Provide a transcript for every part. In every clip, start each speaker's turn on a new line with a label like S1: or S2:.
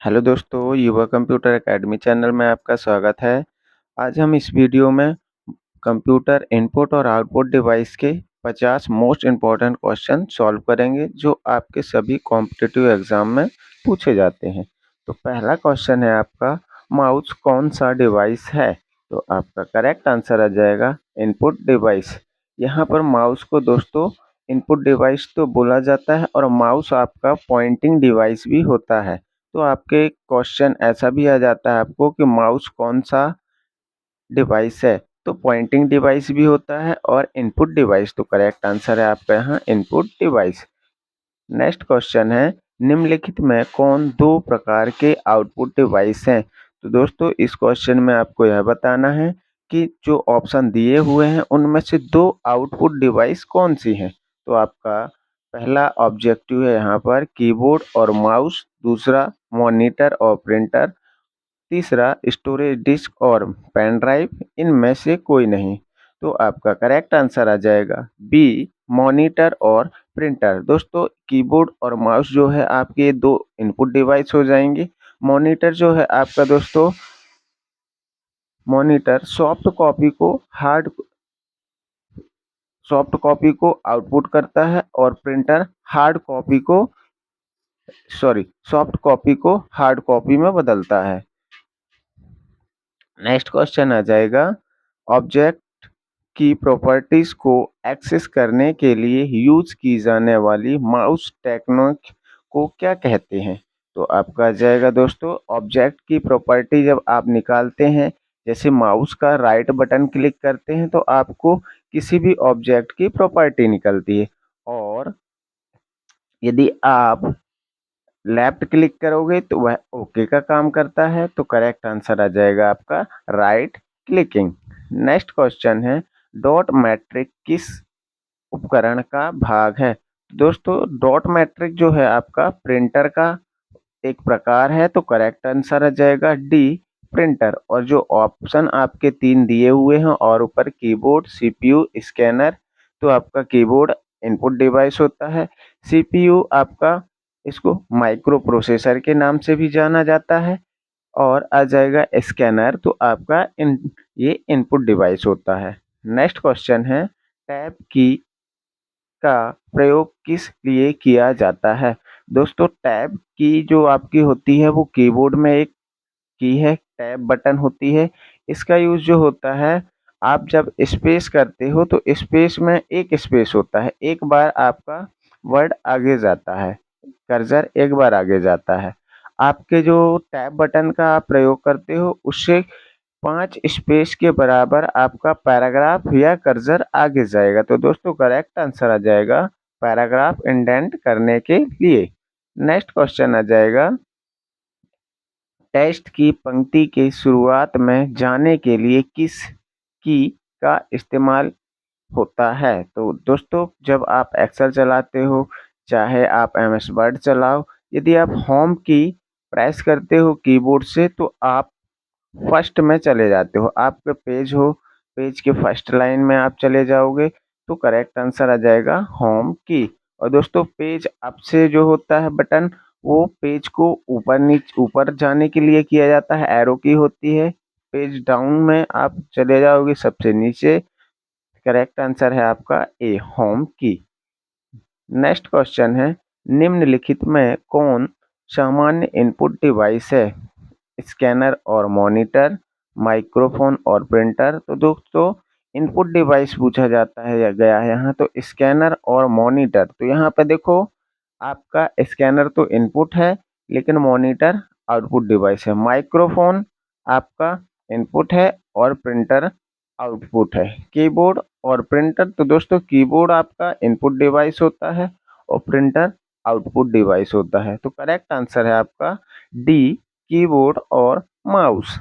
S1: Hello दोस्तों, युवा computer academy channel में आपका स्वागत है। आज हम इस वीडियो में कंप्यूटर इनपुट और आउटपुट डिवाइस के 50 मोस्ट इम्पॉर्टेंट क्वेश्चन सॉल्व करेंगे जो आपके सभी कॉम्पिटिटिव एग्जाम में पूछे जाते हैं। तो पहला क्वेश्चन है आपका, माउस कौन सा डिवाइस है? तो आपका करेक्ट आंसर आ जाएगा इनपुट डिवाइस। यहाँ पर माउस को दोस्तों इनपुट डिवाइस तो बोला जाता है और माउस आपका पॉइंटिंग डिवाइस भी होता है। तो आपके क्वेश्चन ऐसा भी आ जाता है आपको कि माउस कौन सा डिवाइस है, तो पॉइंटिंग डिवाइस भी होता है और इनपुट डिवाइस। तो करेक्ट आंसर है आपका यहाँ इनपुट डिवाइस। नेक्स्ट क्वेश्चन है, निम्नलिखित में कौन दो प्रकार के आउटपुट डिवाइस हैं? तो दोस्तों इस क्वेश्चन में आपको यह बताना है कि जो ऑप्शन दिए हुए हैं उनमें से दो आउटपुट डिवाइस कौन सी हैं। तो आपका पहला ऑब्जेक्टिव है यहाँ पर कीबोर्ड और माउस, दूसरा मॉनिटर और प्रिंटर, तीसरा स्टोरेज डिस्क और पेन ड्राइव, इनमें से कोई नहीं। तो आपका करेक्ट आंसर आ जाएगा बी, मॉनिटर और प्रिंटर। दोस्तों कीबोर्ड और माउस जो है आपके दो इनपुट डिवाइस हो जाएंगे। मॉनिटर जो है आपका दोस्तों, मॉनिटर सॉफ्ट कॉपी को आउटपुट करता है और प्रिंटर सॉफ्ट कॉपी को हार्ड कॉपी में बदलता है। नेक्स्ट क्वेश्चन आ जाएगा, ऑब्जेक्ट की प्रॉपर्टीज को एक्सेस करने के लिए यूज की जाने वाली माउस टेक्निक को क्या कहते हैं? तो आपका आ जाएगा दोस्तों, ऑब्जेक्ट की प्रॉपर्टी जब आप निकालते हैं, जैसे माउस का राइट बटन क्लिक करते हैं तो आपको किसी भी ऑब्जेक्ट की प्रॉपर्टी निकलती है, और यदि आप लेफ्ट क्लिक करोगे तो वह ओके का काम करता है। तो करेक्ट आंसर आ जाएगा आपका राइट क्लिकिंग। नेक्स्ट क्वेश्चन है, डॉट मैट्रिक किस उपकरण का भाग है? दोस्तों डॉट मैट्रिक जो है आपका प्रिंटर का एक प्रकार है। तो करेक्ट आंसर आ जाएगा डी, प्रिंटर। और जो ऑप्शन आपके तीन दिए हुए हैं और ऊपर कीबोर्ड, सीपीयू, स्कैनर, तो आपका कीबोर्ड इनपुट डिवाइस होता है। सीपीयू आपका, इसको माइक्रो प्रोसेसर के नाम से भी जाना जाता है। और आ जाएगा स्कैनर, तो आपका ये इनपुट डिवाइस होता है। नेक्स्ट क्वेश्चन है, टैब की का प्रयोग किस लिए किया जाता है? दोस्तों टैब की जो आपकी होती है वो कीबोर्ड में एक की है, टैब बटन होती है। इसका यूज जो होता है, आप जब स्पेस करते हो तो स्पेस में एक स्पेस होता है, एक बार आपका वर्ड आगे जाता है, कर्सर एक बार आगे जाता है। आपके जो टैब बटन का आप प्रयोग करते हो उससे 5 स्पेस के बराबर आपका पैराग्राफ या कर्सर आगे जाएगा। तो दोस्तों करेक्ट आंसर आ जाएगा पैराग्राफ इंडेंट करने के लिए। नेक्स्ट क्वेश्चन आ जाएगा, टेक्स्ट की पंक्ति के शुरुआत में जाने के लिए किस की का इस्तेमाल होता है? तो दोस्तों जब आप एक्सेल चलाते हो, चाहे आप एमएस वर्ड चलाओ, यदि आप होम की प्रेस करते हो कीबोर्ड से तो आप फर्स्ट में चले जाते हो, आपके पेज हो, पेज के फर्स्ट लाइन में आप चले जाओगे। तो करेक्ट आंसर आ जाएगा होम की। और दोस्तों पेज अप से जो होता है बटन, वो पेज को ऊपर जाने के लिए किया जाता है, एरो की होती है। पेज डाउन में आप चले जाओगे सबसे नीचे। करेक्ट आंसर है आपका ए, होम की। नेक्स्ट क्वेश्चन है, निम्नलिखित में कौन सामान्य इनपुट डिवाइस है? स्कैनर और मॉनिटर, माइक्रोफोन और प्रिंटर। तो दोस्तों इनपुट डिवाइस पूछा जाता है या गया है यहाँ, तो स्कैनर और मॉनिटर। तो यहाँ पे देखो, आपका स्कैनर तो इनपुट है लेकिन मॉनिटर आउटपुट डिवाइस है। माइक्रोफोन आपका इनपुट है और प्रिंटर आउटपुट है। कीबोर्ड और प्रिंटर, तो दोस्तों कीबोर्ड आपका इनपुट डिवाइस होता है और प्रिंटर आउटपुट डिवाइस होता है। तो करेक्ट आंसर है आपका डी, कीबोर्ड और माउस।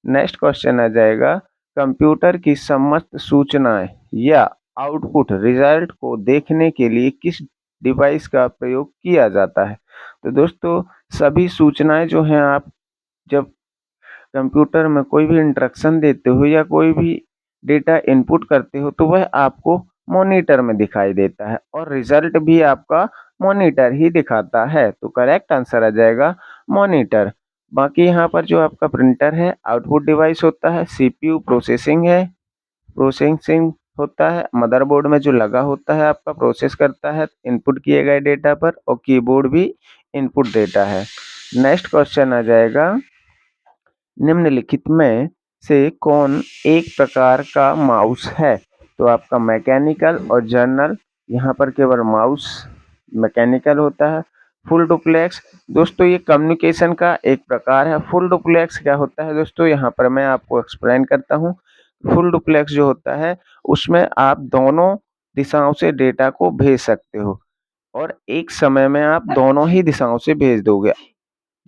S1: नेक्स्ट क्वेश्चन आ जाएगा, कंप्यूटर की समस्त सूचनाएं या आउटपुट रिजल्ट को देखने के लिए किस डिवाइस का प्रयोग किया जाता है? तो दोस्तों सभी सूचनाएं जो हैं, आप जब कंप्यूटर में कोई भी इंस्ट्रक्शन देते हो या कोई भी डेटा इनपुट करते हो तो वह आपको मॉनिटर में दिखाई देता है और रिजल्ट भी आपका मॉनिटर ही दिखाता है। तो करेक्ट आंसर आ जाएगा मॉनिटर। बाकी यहाँ पर जो आपका प्रिंटर है आउटपुट डिवाइस होता है, सीपीयू प्रोसेसिंग होता है, मदरबोर्ड में जो लगा होता है आपका प्रोसेस करता है इनपुट किए गए डेटा पर, और कीबोर्ड भी इनपुट देता है। नेक्स्ट क्वेश्चन आ जाएगा, निम्नलिखित में से कौन एक प्रकार का माउस है? तो आपका मैकेनिकल और जर्नल, यहाँ पर केवल माउस मैकेनिकल होता है। फुल डुप्लेक्स, दोस्तों ये कम्युनिकेशन का एक प्रकार है। फुल डुप्लेक्स क्या होता है दोस्तों, यहाँ पर मैं आपको एक्सप्लेन करता हूँ। फुल डुप्लेक्स जो होता है उसमें आप दोनों दिशाओं से डेटा को भेज सकते हो और एक समय में आप दोनों ही दिशाओं से भेज दोगे।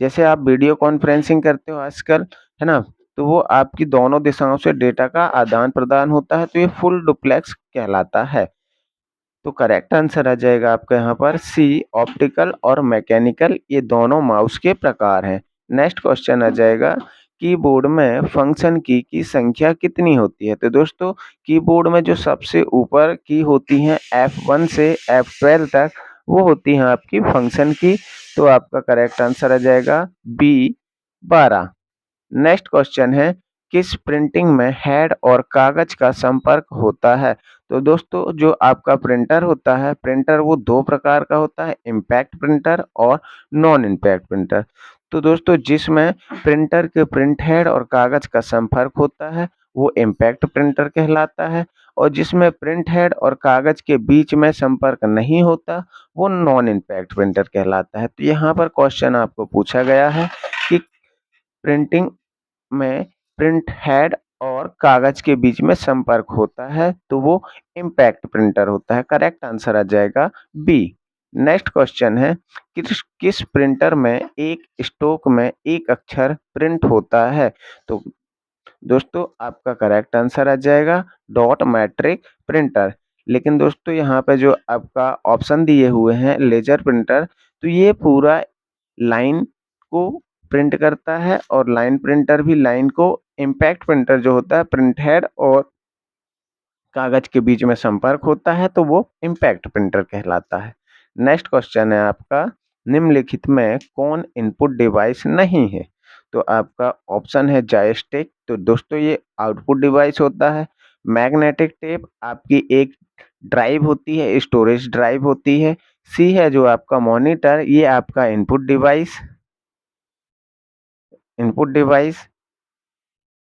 S1: जैसे आप वीडियो कॉन्फ्रेंसिंग करते हो आजकल, है ना, तो वो आपकी दोनों दिशाओं से डेटा का आदान प्रदान होता है, तो ये फुल डुप्लेक्स कहलाता है। तो करेक्ट आंसर आ जाएगा आपका यहाँ पर सी, ऑप्टिकल और मैकेनिकल ये दोनों माउस के प्रकार हैं। नेक्स्ट क्वेश्चन आ जाएगा, कीबोर्ड में फंक्शन की संख्या कितनी होती है? तो दोस्तों कीबोर्ड में जो सबसे ऊपर की होती हैं F1 से F12 तक, वो होती हैं आपकी फंक्शन की। तो आपका करेक्ट आंसर आ जाएगा बी, 12। नेक्स्ट क्वेश्चन है, किस प्रिंटिंग में हेड और कागज का संपर्क होता है? तो दोस्तों जो आपका प्रिंटर होता है, प्रिंटर वो दो प्रकार का होता है, इम्पैक्ट प्रिंटर और नॉन इम्पैक्ट प्रिंटर। तो दोस्तों जिसमें प्रिंटर के प्रिंट हेड और कागज का संपर्क होता है वो इम्पैक्ट प्रिंटर कहलाता है, और जिसमें प्रिंट हेड और कागज के बीच में संपर्क नहीं होता वो नॉन इम्पैक्ट प्रिंटर कहलाता है। तो यहाँ पर क्वेश्चन आपको पूछा गया है कि प्रिंटिंग में प्रिंट हेड और कागज के बीच में संपर्क होता है तो वो इम्पैक्ट प्रिंटर होता है। करेक्ट आंसर आ जाएगा बी। नेक्स्ट क्वेश्चन है, किस किस प्रिंटर में एक स्ट्रोक में एक अक्षर प्रिंट होता है? तो दोस्तों आपका करेक्ट आंसर आ जाएगा डॉट मैट्रिक प्रिंटर। लेकिन दोस्तों यहाँ पे जो आपका ऑप्शन दिए हुए हैं लेजर प्रिंटर, तो ये पूरा लाइन को प्रिंट करता है, और लाइन प्रिंटर भी लाइन को, इम्पैक्ट प्रिंटर जो होता है प्रिंट हेड और कागज के बीच में संपर्क होता है तो वो इम्पैक्ट प्रिंटर कहलाता है। नेक्स्ट क्वेश्चन है आपका, निम्नलिखित में कौन इनपुट डिवाइस नहीं है? तो आपका ऑप्शन है जॉयस्टिक, तो दोस्तों ये आउटपुट डिवाइस होता है। मैग्नेटिक टेप आपकी एक ड्राइव होती है, स्टोरेज ड्राइव होती है। सी है जो आपका मॉनिटर, ये आपका इनपुट डिवाइस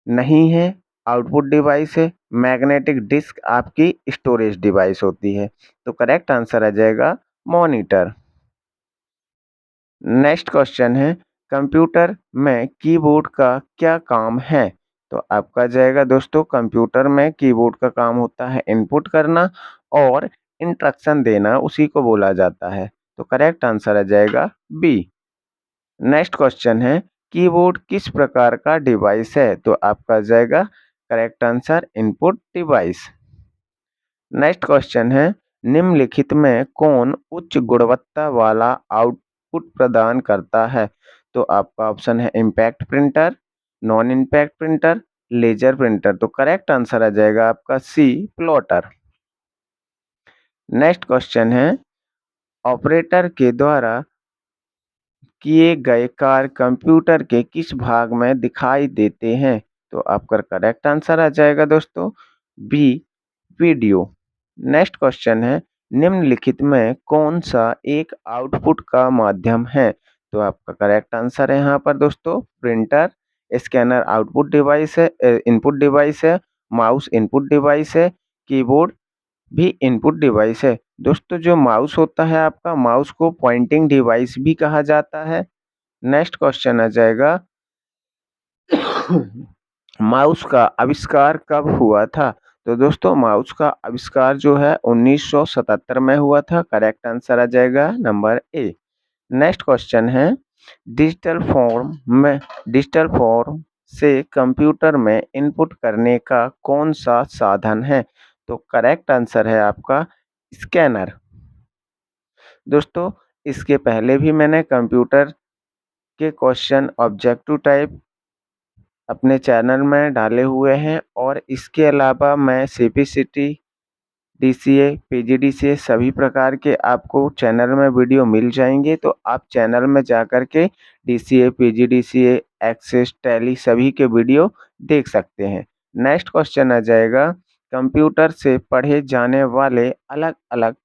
S1: नहीं है, आउटपुट डिवाइस है। मैग्नेटिक डिस्क आपकी स्टोरेज डिवाइस होती है। तो करेक्ट आंसर आ जाएगा मॉनिटर। नेक्स्ट क्वेश्चन है, कंप्यूटर में कीबोर्ड का क्या काम है? तो आपका जाएगा दोस्तों, कंप्यूटर में कीबोर्ड का काम होता है इनपुट करना और इंस्ट्रक्शन देना, उसी को बोला जाता है। तो करेक्ट आंसर आ जाएगा बी। नेक्स्ट क्वेश्चन है, कीबोर्ड किस प्रकार का डिवाइस है? तो आपका जाएगा correct answer input device. Next question है, निम्नलिखित में कौन उच्च गुणवत्ता वाला आउटपुट प्रदान करता है? तो आपका ऑप्शन है impact printer, non impact printer, laser printer. तो करेक्ट आंसर आ जाएगा आपका सी, प्लॉटर। नेक्स्ट क्वेश्चन है, ऑपरेटर के द्वारा किए गए कार्य कंप्यूटर के किस भाग में दिखाई देते हैं? तो आपका करेक्ट आंसर आ जाएगा दोस्तों बी, वीडियो। नेक्स्ट क्वेश्चन है, निम्नलिखित में कौन सा एक आउटपुट का माध्यम है? तो आपका करेक्ट आंसर है यहाँ पर दोस्तों प्रिंटर। स्कैनर आउटपुट डिवाइस है, इनपुट डिवाइस है। माउस इनपुट डिवाइस है। कीबोर्ड भी इनपुट डिवाइस है। दोस्तों जो माउस होता है आपका, माउस को पॉइंटिंग डिवाइस भी कहा जाता है। नेक्स्ट क्वेश्चन आ जाएगा, माउस का आविष्कार कब हुआ था? तो दोस्तों माउस का आविष्कार जो है 1977 में हुआ था। करेक्ट आंसर आ जाएगा नंबर ए। नेक्स्ट क्वेश्चन है, डिजिटल फॉर्म में डिजिटल फॉर्म से कंप्यूटर में इनपुट करने का कौन सा साधन है? तो करेक्ट आंसर है आपका स्कैनर। दोस्तों इसके पहले भी मैंने कंप्यूटर के क्वेश्चन ऑब्जेक्टिव टाइप अपने चैनल में डाले हुए हैं, और इसके अलावा मैं सीपीसीटी डीसीए, पीजीडीसीए सभी प्रकार के आपको चैनल में वीडियो मिल जाएँगे, तो आप चैनल में जाकर के डीसीए, पीजीडीसीए, एक्सेस, टैली सभी के वीडियो देख सकते हैं। नेक्स्ट क्वेश्चन आ जाएगा, कंप्यूटर से पढ़े जाने वाले अलग-अलग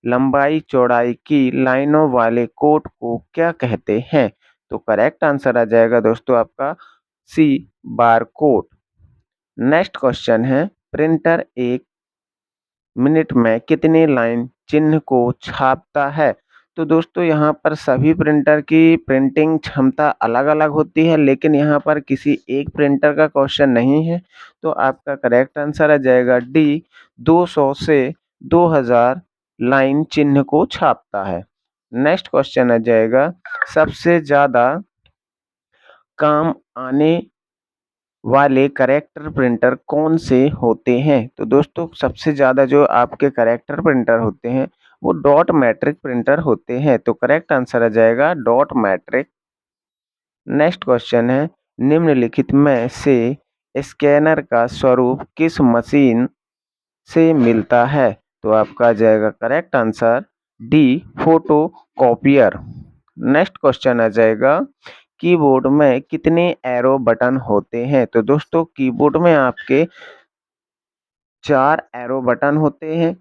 S1: लंबाई चौड़ाई की लाइनों वाले कोड को क्या कहते हैं? तो करेक्ट आंसर आ जाएगा दोस्तों आपका सी बार कोड। नेक्स्ट क्वेश्चन है, प्रिंटर एक मिनट में कितने लाइन चिन्ह को छापता है? तो दोस्तों यहाँ पर सभी प्रिंटर की प्रिंटिंग क्षमता अलग-अलग होती है, लेकिन यहाँ पर किसी एक प्रिंटर का क्वेश्चन नहीं है, तो आपका करेक्ट आंसर आ जाएगा डी 200 से 2000 लाइन चिन्ह को छापता है। नेक्स्ट क्वेश्चन आ जाएगा, सबसे ज़्यादा काम आने वाले कैरेक्टर प्रिंटर कौन से होते हैं? तो दोस्तों सबसे ज़्यादा जो आपके कैरेक्टर प्रिंटर होते हैं, वो डॉट मैट्रिक प्रिंटर होते हैं, तो करेक्ट आंसर आ जाएगा डॉट मैट्रिक। नेक्स्ट क्वेश्चन है, निम्नलिखित में से स्कैनर का स्वरूप किस मशीन से मिलता है? तो आपका आ जाएगा correct answer D photocopier. Next question आ जाएगा, कीबोर्ड में कितने एरो बटन होते हैं? तो दोस्तों कीबोर्ड में आपके 4 एरो बटन होते हैं,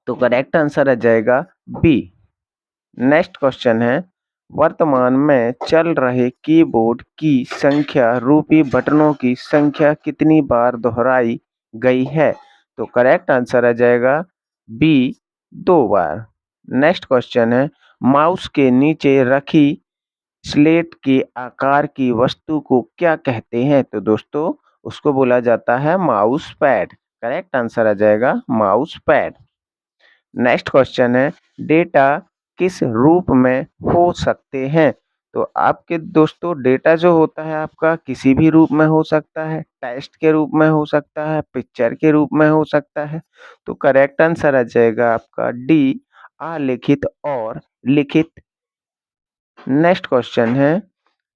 S1: तो करेक्ट आंसर आ जाएगा बी। नेक्स्ट क्वेश्चन है, वर्तमान में चल रहे कीबोर्ड की संख्या रूपी बटनों की संख्या कितनी बार दोहराई गई है? तो करेक्ट आंसर आ जाएगा बी 2 बार। नेक्स्ट क्वेश्चन है, माउस के नीचे रखी स्लेट के आकार की वस्तु को क्या कहते हैं? तो दोस्तों उसको बोला जाता है माउस पैड। करेक्ट आंसर आ जाएगा माउस पैड। नेक्स्ट क्वेश्चन है, डेटा किस रूप में हो सकते हैं? तो आपके दोस्तों डेटा जो होता है आपका किसी भी रूप में हो सकता है, टेक्स्ट के रूप में हो सकता है, पिक्चर के रूप में हो सकता है, तो करेक्ट आंसर आ जाएगा आपका डी अलिखित और लिखित। नेक्स्ट क्वेश्चन है,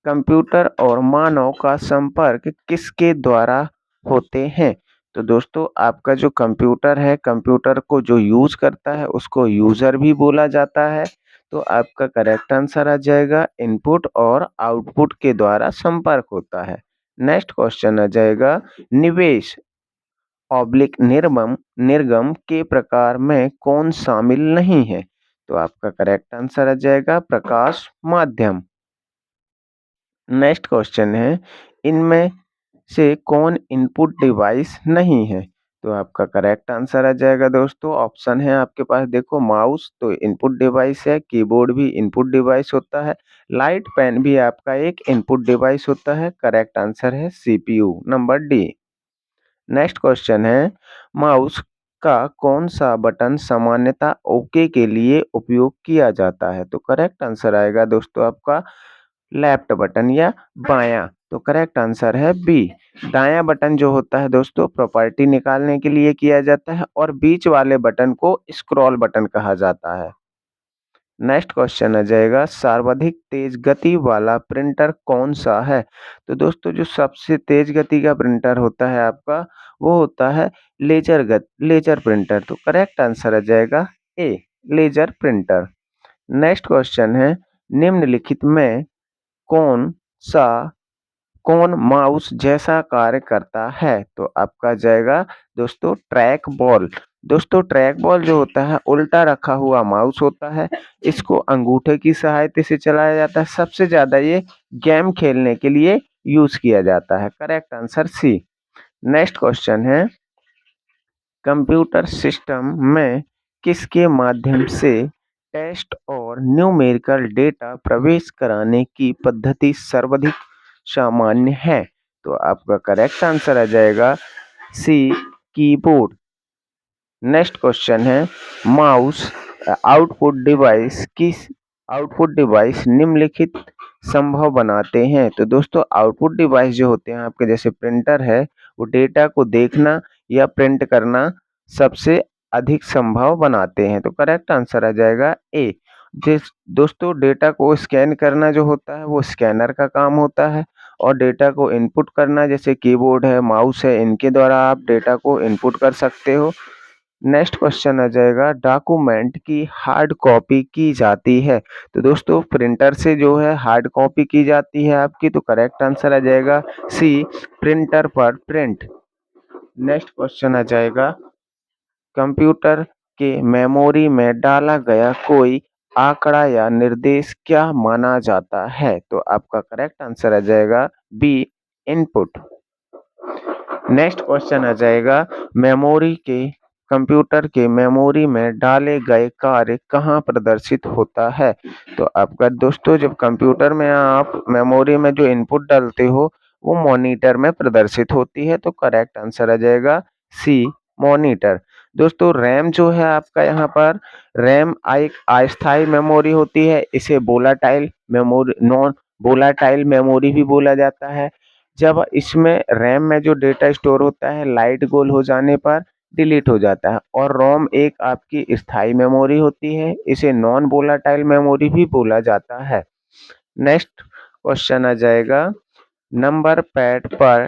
S1: कंप्यूटर और मानव का संपर्क किसके द्वारा होते हैं? तो दोस्तों आपका जो कंप्यूटर है, कंप्यूटर को जो यूज़ करता है उसको यूज़र भी बोला जाता है, तो आपका करेक्ट आंसर आ जाएगा इनपुट और आउटपुट के द्वारा संपर्क होता है। नेक्स्ट क्वेश्चन आ जाएगा, निवेश निर्गम निर्गम के प्रकार में कौन शामिल नहीं है? तो आपका करेक्ट आंसर आ जाएगा प्रकाश माध्यम। नेक्स्ट क्वेश्चन है, इनमें से कौन इनपुट डिवाइस नहीं है? तो आपका करेक्ट आंसर आ जाएगा दोस्तों, ऑप्शन है आपके पास देखो, माउस तो इनपुट डिवाइस है, कीबोर्ड भी इनपुट डिवाइस होता है, लाइट पेन भी आपका एक इनपुट डिवाइस होता है। करेक्ट आंसर है CPU number D. Next question है, माउस का कौन सा बटन सामान्यतः ओके के लिए उपयोग किया जाता है? तो करेक्ट आंसर आएगा दोस्तों आपका लेफ्ट बटन या बायां, तो करेक्ट आंसर है बी। दायां बटन जो होता है दोस्तों प्रॉपर्टी निकालने के लिए किया जाता है और बीच वाले बटन को स्क्रॉल बटन कहा जाता है। नेक्स्ट क्वेश्चन आ जाएगा, सर्वाधिक तेज गति वाला प्रिंटर कौन सा है? तो दोस्तों जो सबसे तेज गति का प्रिंटर होता है आपका, वो होता है लेजर प्रिंटर, तो करेक्ट आंसर आ जाएगा ए लेजर प्रिंटर। नेक्स्ट क्वेश्चन है, निम्नलिखित में कौन सा कौन माउस जैसा कार्य करता है? तो आपका जाएगा दोस्तों ट्रैक बॉल। दोस्तों ट्रैक बॉल जो होता है उल्टा रखा हुआ माउस होता है, इसको अंगूठे की सहायता से चलाया जाता है, सबसे ज्यादा ये गेम खेलने के लिए यूज किया जाता है। Correct answer C. Next question है, कंप्यूटर सिस्टम में किसके माध्यम से टेस्ट और न्यूमेरिकल डेटा प्रवेश कराने की पद्धति सर्वाधिक सामान्य है? तो आपका करेक्ट आंसर आ जाएगा सी कीबोर्ड। नेक्स्ट क्वेश्चन है, माउस आउटपुट डिवाइस निम्नलिखित संभव बनाते हैं? तो दोस्तों आउटपुट डिवाइस जो होते हैं आपके जैसे प्रिंटर है, वो डेटा को देखना या प्रिंट करना सबसे अधिक संभव बनाते हैं, तो करेक्ट आंसर आ जाएगा ए। जिस दोस्तों डेटा को स्कैन करना जो होता है वो स्कैनर का काम होता है, और डेटा को इनपुट करना, जैसे कीबोर्ड है, माउस है, इनके द्वारा आप डेटा को इनपुट कर सकते हो। नेक्स्ट क्वेश्चन आ जाएगा, डॉक्यूमेंट की हार्ड कॉपी की जाती है। तो दोस्तों प्रिंटर से जो है हार्ड कॉपी की जाती है आपकी, तो करेक्ट आंसर आ जाएगा सी, प्रिंटर पर प्रिंट। नेक्स्ट क्वेश्चन आ जाएगा, कंप्यूटर के मेमोरी में डाला गया कोई आंकड़ा या निर्देश क्या माना जाता है? तो आपका करेक्ट आंसर आ जाएगा बी, इनपुट। नेक्स्ट क्वेश्चन आ जाएगा, मेमोरी के कंप्यूटर के मेमोरी में डाले गए कार्य कहाँ प्रदर्शित होता है? तो आपका दोस्तों जब कंप्यूटर में आप मेमोरी में जो इनपुट डालते हो वो मॉनिटर में प्रदर्शित होती है, तो करेक्ट आंसर आ जाएगा सी, मॉनिटर। दोस्तों रैम जो है आपका यहाँ पर, रैम एक अस्थायी मेमोरी होती है, इसे volatile memory, non volatile memory भी बोला जाता है। जब इसमें रैम में जो डेटा स्टोर होता है लाइट गोल हो जाने पर डिलीट हो जाता है, और रोम एक आपकी स्थायी मेमोरी होती है, इसे नॉन वोलाटाइल मेमोरी भी बोला जाता है। नेक्स्ट क्वेश्चन आ जाएगा, नंबर पैड पर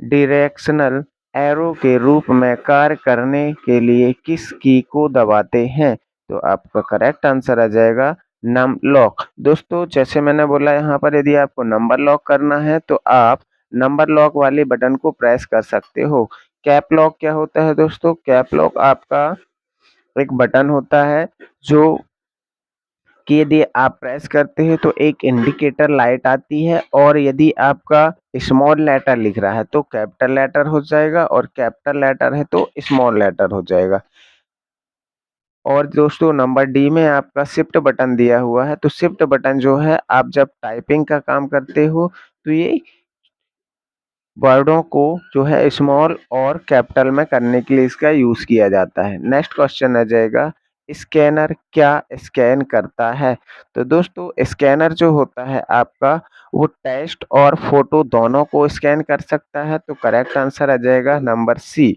S1: डायरेक्शनल एरो के रूप में कार्य करने के लिए किस की को दबाते हैं? तो आपका करेक्ट आंसर आ जाएगा नंबर लॉक। दोस्तों जैसे मैंने बोला यहाँ पर यदि आपको नंबर लॉक करना है तो आप नंबर लॉक वाले बटन को प्रेस कर सकते हो। कैप लॉक क्या होता है दोस्तों? कैप लॉक आपका एक बटन होता है जो कि यदि आप प्रेस करते हैं तो एक इंडिकेटर लाइट आती है, और यदि आपका स्मॉल लेटर लिख रहा है तो कैपिटल लेटर हो जाएगा, और कैपिटल लेटर है तो स्मॉल लेटर हो जाएगा। और दोस्तों नंबर डी में आपका शिफ्ट बटन दिया हुआ है, तो शिफ्ट बटन जो है आप जब टाइपिंग का काम करते हो तो ये वर्डों को जो है स्मॉल और कैपिटल में करने के लिए इसका यूज किया जाता है। नेक्स्ट क्वेश्चन आ जाएगा, स्कैनर क्या स्कैन करता है? तो दोस्तों स्कैनर जो होता है आपका वो टेक्स्ट और फोटो दोनों को स्कैन कर सकता है, तो करेक्ट आंसर आ जाएगा नंबर सी।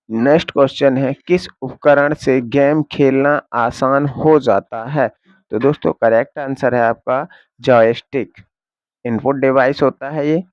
S1: नेक्स्ट क्वेश्चन है, किस उपकरण से गेम खेलना आसान हो जाता है? तो दोस्तों करेक्ट आंसर है आपका जॉयस्टिक, इनपुट डिवाइस होता है ये।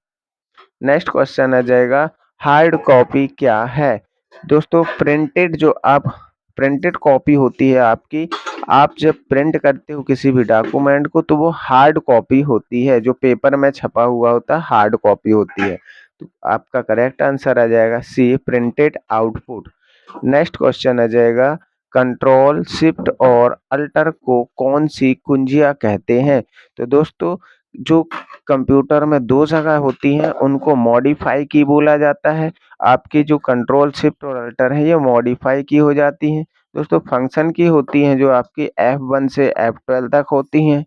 S1: नेक्स्ट क्वेश्चन आ जाएगा, हार्ड कॉपी क्या है? दोस्तों प्रिंटेड जो आप प्रिंटेड कॉपी होती है आपकी, आप जब प्रिंट करते हो किसी भी डॉक्यूमेंट को तो वो हार्ड कॉपी होती है, जो पेपर में छपा हुआ होता है हार्ड कॉपी होती है। तो आपका करेक्ट आंसर आ जाएगा सी, प्रिंटेड आउटपुट। नेक्स्ट क्वेश्चन आ जाएगा, कंट्रोल शिफ्ट और अल्टर को कौन सी कुंजियां कहते हैं? तो दोस्तों जो कंप्यूटर में दो जगह होती हैं उनको मॉडिफाई की बोला जाता है। आपकी जो कंट्रोल शिफ्ट और अल्टर है ये मॉडिफाई की हो जाती हैं। दोस्तों फंक्शन की होती हैं जो आपकी F1 से F12 तक होती हैं,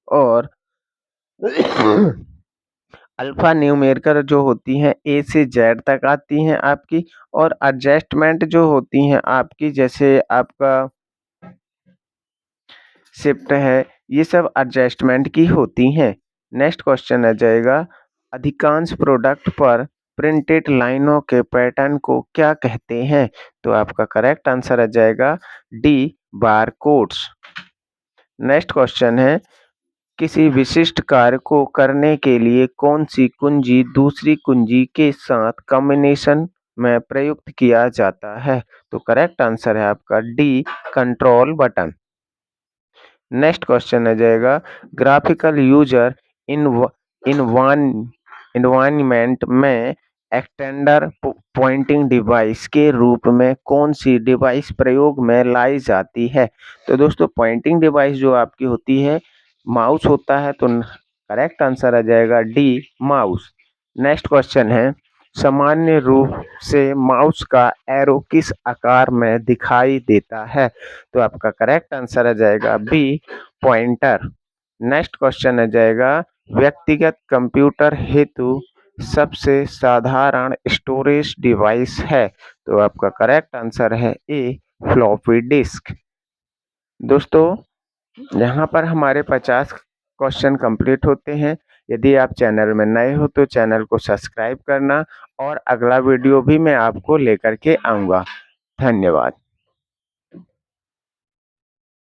S1: और अल्फा न्यूमेरिकल जो होती हैं A से Z तक आती हैं आपकी, और एडजस्टमेंट जो होती हैं आपकी, जैसे आपका शिफ्ट है, ये सब एडजस्टमेंट की होती हैं। नेक्स्ट क्वेश्चन आ जाएगा, अधिकांश प्रोडक्ट पर प्रिंटेड लाइनों के पैटर्न को क्या कहते हैं? तो आपका करेक्ट आंसर आ जाएगा डी, बार कोड्स। नेक्स्ट क्वेश्चन है, किसी विशिष्ट कार्य को करने के लिए कौन सी कुंजी दूसरी कुंजी के साथ कॉम्बिनेशन में प्रयुक्त किया जाता है? तो करेक्ट आंसर है आपका D, control button. Next question आ जाएगा, ग्राफिकल यूजर इन इन्वायरमेंट में एक्सटेंडर पॉइंटिंग डिवाइस के रूप में कौन सी डिवाइस प्रयोग में लाई जाती है? तो दोस्तों पॉइंटिंग डिवाइस जो आपकी होती है माउस होता है, तो करेक्ट आंसर आ जाएगा डी, माउस। नेक्स्ट क्वेश्चन है, सामान्य रूप से माउस का एरो किस आकार में दिखाई देता है? तो आपका करेक्ट आंसर आ जाएगा बी, पॉइंटर। नेक्स्ट क्वेश्चन आ जाएगा, व्यक्तिगत कंप्यूटर हेतु सबसे साधारण स्टोरेज डिवाइस है? तो आपका करेक्ट आंसर है ए, फ्लॉपी डिस्क। दोस्तों यहाँ पर हमारे 50 क्वेश्चन कंप्लीट होते हैं। यदि आप चैनल में नए हो तो चैनल को सब्सक्राइब करना, और अगला वीडियो भी मैं आपको लेकर के आऊँगा। धन्यवाद।